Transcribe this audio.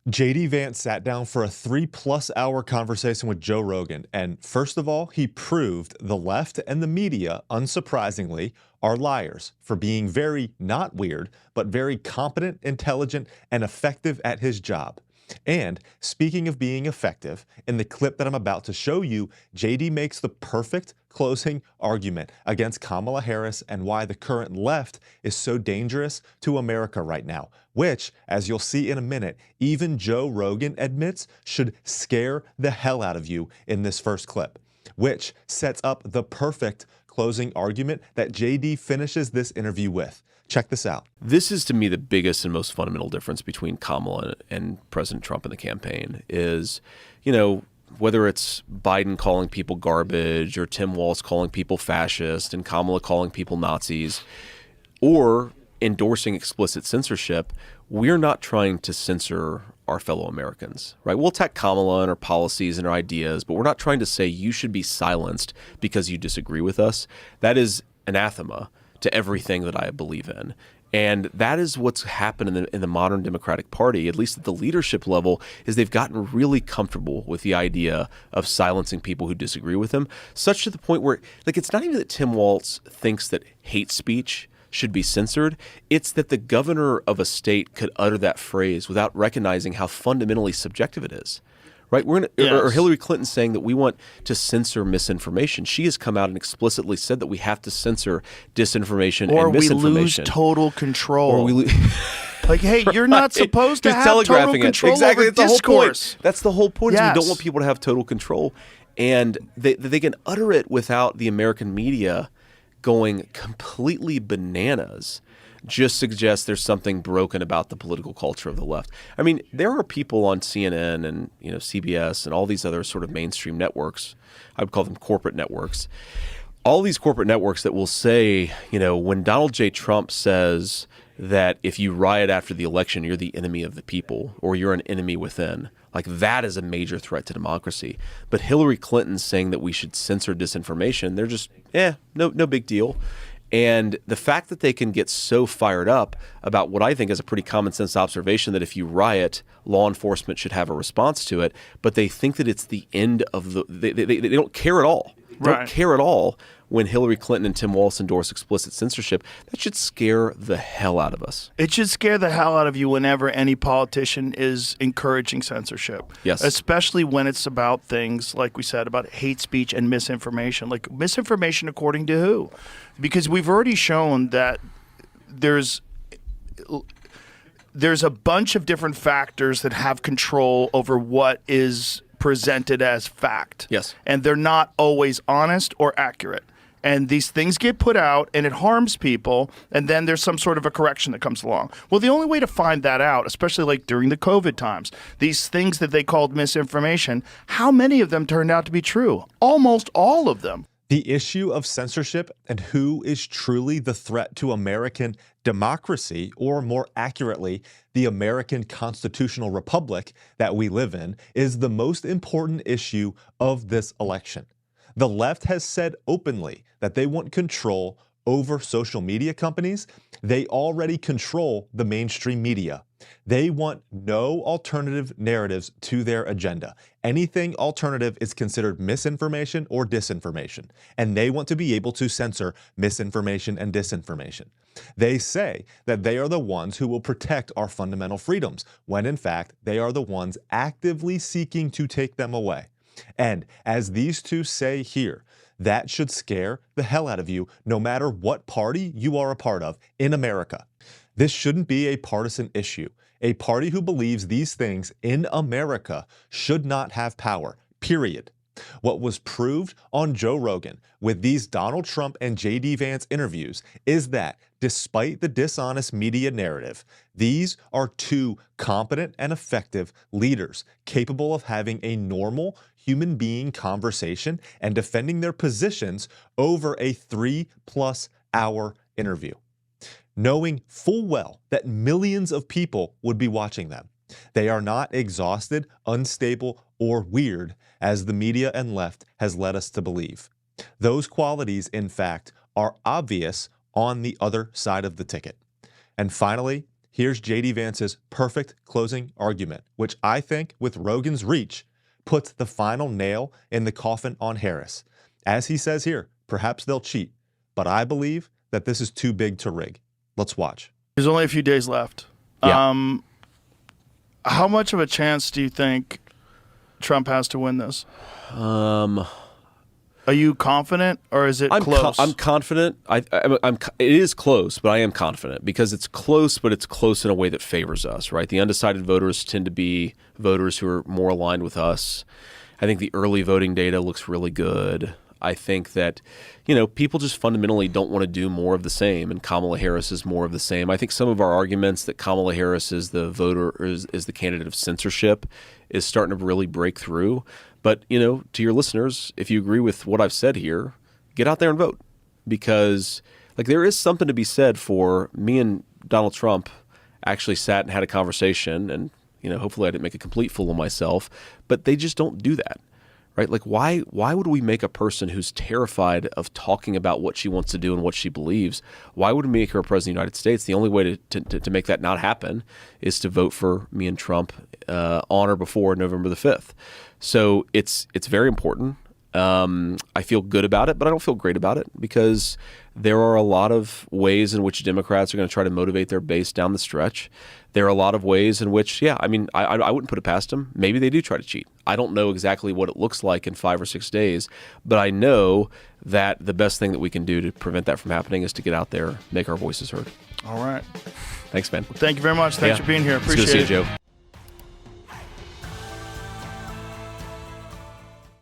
JD Vance sat down for a 3+ hour conversation with Joe Rogan, and first of all, he proved the left and the media, unsurprisingly, are liars for being very not weird, but very competent, intelligent, and effective at his job. And speaking of being effective, in the clip that I'm about to show you, JD makes the perfect closing argument against Kamala Harris and why the current left is so dangerous to America right now, which, as you'll see in a minute, even Joe Rogan admits should scare the hell out of you in this first clip, which sets up the perfect closing argument that JD finishes this interview with. Check this out. This is, to me, the biggest and most fundamental difference between Kamala and President Trump in the campaign is, whether it's Biden calling people garbage or Tim Walz calling people fascist and Kamala calling people Nazis or endorsing explicit censorship, we're not trying to censor our fellow Americans, right? We'll attack Kamala and her policies and her ideas, but we're not trying to say you should be silenced because you disagree with us. That is anathema to everything that I believe in. And that is what's happened in the modern Democratic Party, at least at the leadership level, is they've gotten really comfortable with the idea of silencing people who disagree with them, such to the point where, it's not even that Tim Walz thinks that hate speech should be censored. It's that the governor of a state could utter that phrase without recognizing how fundamentally subjective it is. Right? Or Hillary Clinton saying that we want to censor misinformation. She has come out and explicitly said that we have to censor disinformation and misinformation. Or we lose total control. Or we hey, you're not supposed to Just have telegraphing total control exactly. over That's discourse. The whole point. That's the whole point. Is Yes. we don't want people to have total control. And they can utter it without the American media going completely bananas. Just suggests there's something broken about the political culture of the left. I mean, there are people on CNN and CBS and all these other sort of mainstream networks. I would call them corporate networks. All these corporate networks that will say, when Donald J. Trump says that if you riot after the election, you're the enemy of the people or you're an enemy within, that is a major threat to democracy. But Hillary Clinton saying that we should censor disinformation, they're just, no big deal. And the fact that they can get so fired up about what I think is a pretty common sense observation that if you riot, law enforcement should have a response to it, but they think that it's the end of they don't care at all. They don't care at all when Hillary Clinton and Tim Walz endorse explicit censorship. That should scare the hell out of us. It should scare the hell out of you whenever any politician is encouraging censorship. Yes. Especially when it's about things, like we said, about hate speech and misinformation. Misinformation according to who? Because we've already shown that there's a bunch of different factors that have control over what is presented as fact. Yes. And they're not always honest or accurate. And these things get put out and it harms people, and then there's some sort of a correction that comes along. Well, the only way to find that out, especially during the COVID times, these things that they called misinformation, how many of them turned out to be true? Almost all of them. The issue of censorship and who is truly the threat to American democracy, or more accurately, the American constitutional republic that we live in, is the most important issue of this election. The left has said openly that they want control over social media companies. They already control the mainstream media. They want no alternative narratives to their agenda. Anything alternative is considered misinformation or disinformation, and they want to be able to censor misinformation and disinformation. They say that they are the ones who will protect our fundamental freedoms, when in fact they are the ones actively seeking to take them away. And as these two say here, that should scare the hell out of you no matter what party you are a part of in America. This shouldn't be a partisan issue. A party who believes these things in America should not have power, period. What was proved on Joe Rogan with these Donald Trump and JD Vance interviews is that despite the dishonest media narrative, these are two competent and effective leaders capable of having a normal human being conversation and defending their positions over a 3+ hour interview, knowing full well that millions of people would be watching them. They are not exhausted, unstable, or weird, as the media and left has led us to believe. Those qualities, in fact, are obvious on the other side of the ticket. And finally, Here's J.D. Vance's perfect closing argument, which I think, with Rogan's reach, puts the final nail in the coffin on Harris. As he says here, perhaps they'll cheat, but I believe that this is too big to rig. Let's watch. There's only a few days left. Yeah. How much of a chance do you think Trump has to win this? Are you confident, or is it close? I'm confident. It is close, but I am confident because it's close, but it's close in a way that favors us, right? The undecided voters tend to be voters who are more aligned with us. I think the early voting data looks really good. I think that, people just fundamentally don't want to do more of the same, and Kamala Harris is more of the same. I think some of our arguments that Kamala Harris is the voter, is the candidate of censorship, is starting to really break through. But, to your listeners, if you agree with what I've said here, get out there and vote, because there is something to be said for me and Donald Trump actually sat and had a conversation, and, hopefully I didn't make a complete fool of myself, but they just don't do that. Right? Why would we make a person who's terrified of talking about what she wants to do and what she believes, why would we make her a president of the United States? The only way to make that not happen is to vote for me and Trump on or before November the 5th. So it's very important. I feel good about it, but I don't feel great about it because there are a lot of ways in which Democrats are going to try to motivate their base down the stretch. There are a lot of ways in which, I wouldn't put it past them. Maybe they do try to cheat. I don't know exactly what it looks like in 5 or 6 days, but I know that the best thing that we can do to prevent that from happening is to get out there, make our voices heard. All right. Thanks, man. Thank you very much. Thanks for being here. Appreciate it. It's good to see you, Joe.